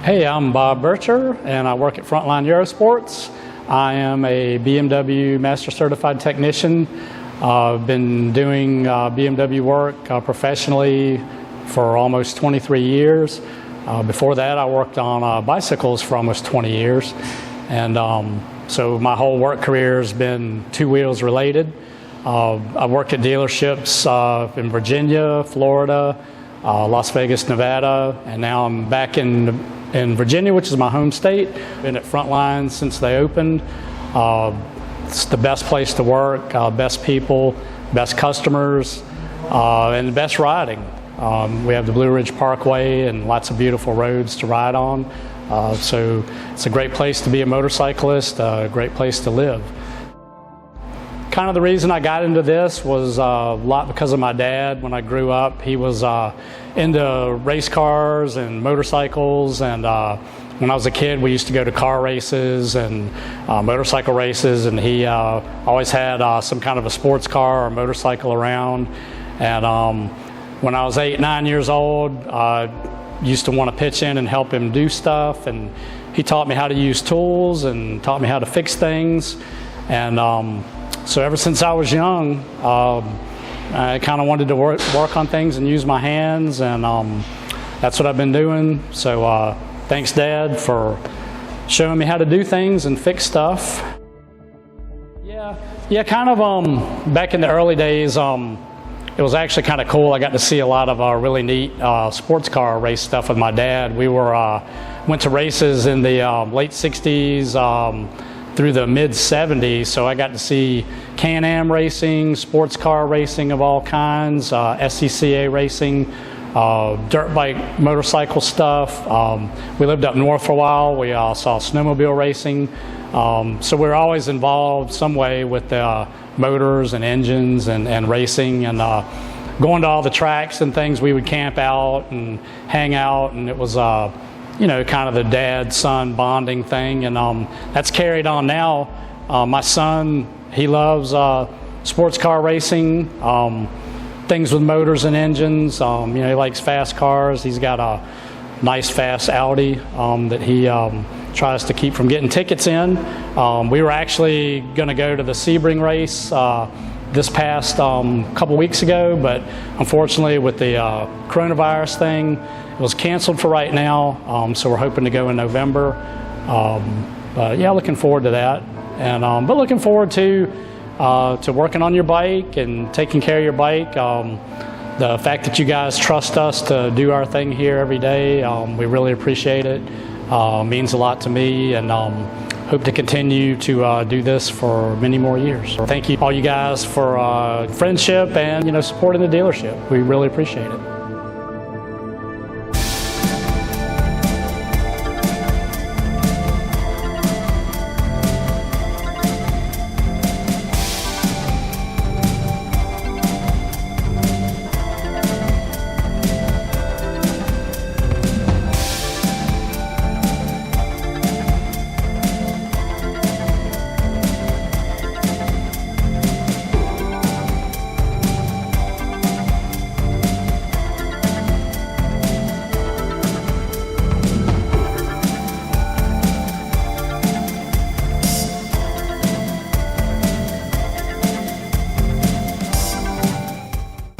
Hey, I'm Bob Burcher, and I work at Frontline Eurosports. I am a BMW Master Certified Technician. I've been doing BMW work professionally for almost 23 years. Before that, I worked on bicycles for almost 20 years. And so my whole work career has been two wheels related. I worked at dealerships in Virginia, Florida, Las Vegas, Nevada, and now I'm back in Virginia, which is my home state. Been at Frontline since they opened. It's the best place to work, best people, best customers, and the best riding. We have the Blue Ridge Parkway and lots of beautiful roads to ride on. So it's a great place to be a motorcyclist, a great place to live. Kind of the reason I got into this was a lot because of my dad. When I grew up, he was into race cars and motorcycles, and when I was a kid, we used to go to car races and motorcycle races, and he always had some kind of a sports car or motorcycle around. And when I was 8, 9 years old, I used to want to pitch in and help him do stuff, and he taught me how to use tools and taught me how to fix things. And so ever since I was young, I kind of wanted to work on things and use my hands, and that's what I've been doing. So thanks, Dad, for showing me how to do things and fix stuff. Yeah, kind of back in the early days, it was actually kind of cool. I got to see a lot of really neat sports car race stuff with my dad. We went to races in the late 60s, through the mid 70s, so I got to see Can-Am racing, sports car racing of all kinds, SCCA racing, dirt bike motorcycle stuff. We lived up north for a while. We saw snowmobile racing. So we were always involved some way with the motors and engines and racing, and going to all the tracks and things. We would camp out and hang out, and it was kind of the dad-son bonding thing, and that's carried on now. My son, he loves sports car racing, things with motors and engines. He likes fast cars. He's got a nice fast Audi that he tries to keep from getting tickets in. We were actually going to go to the Sebring race this past couple weeks ago, but unfortunately with the coronavirus thing, it was canceled for right now, so we're hoping to go in November. But yeah, looking forward to that, and but looking forward to working on your bike and taking care of your bike. The fact that you guys trust us to do our thing here every day, we really appreciate it. Means a lot to me, and hope to continue to do this for many more years. Thank you all you guys for friendship and supporting the dealership. We really appreciate it.